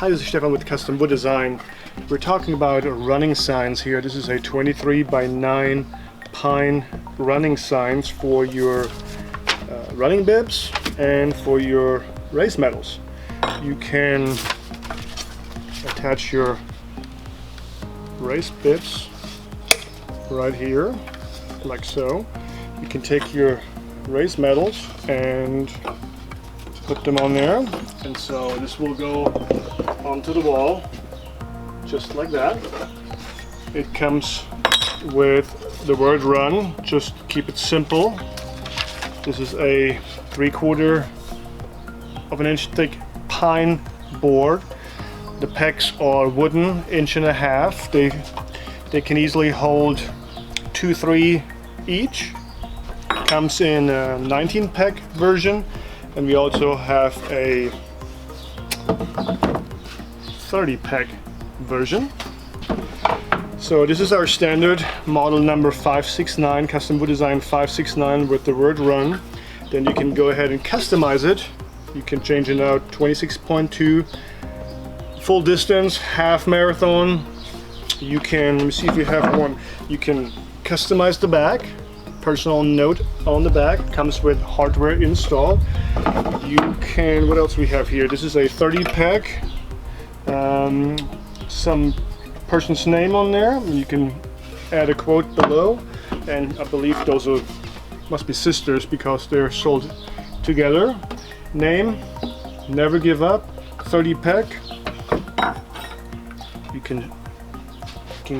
Hi, this is Stefan with Custom Wood Design. We're talking about running signs here. This is a 23 by 9 pine running signs for your running bibs and for your race medals. You can attach your race bibs right here, like so. You can take your race medals and put them on there, and so this will go onto the wall just like that. It comes with the word run. Just keep it simple. This is a 3/4 of an inch thick pine board. The pegs are wooden, 1.5 inches. They can easily hold 2-3 each. Comes in a 19 peg version, and we also have a 30 peg version. So this is our standard model number 569, Custom Wood Design 569 with the word run. Then you can go ahead and customize it. You can change it out 26.2, full distance, half marathon. You can, let me see if you have one, you can customize the back. Personal note on the back, comes with hardware installed. You can, what else we have here? This is a 30 peg, some person's name on there. You can add a quote below, and I believe those are, must be sisters because they're sold together. Name, never give up, 30 peg. You can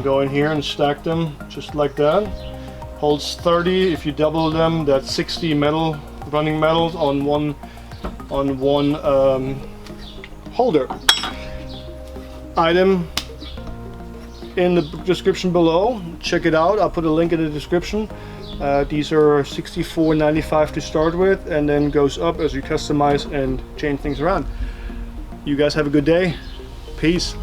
go in here and stack them just like that. Holds 30. If you double them, that's 60 metal, running medals on one holder. Item in the description below. Check it out. I'll put a link in the description. These are $64.95 to start with, and then goes up as you customize and change things around. You guys have a good day. Peace.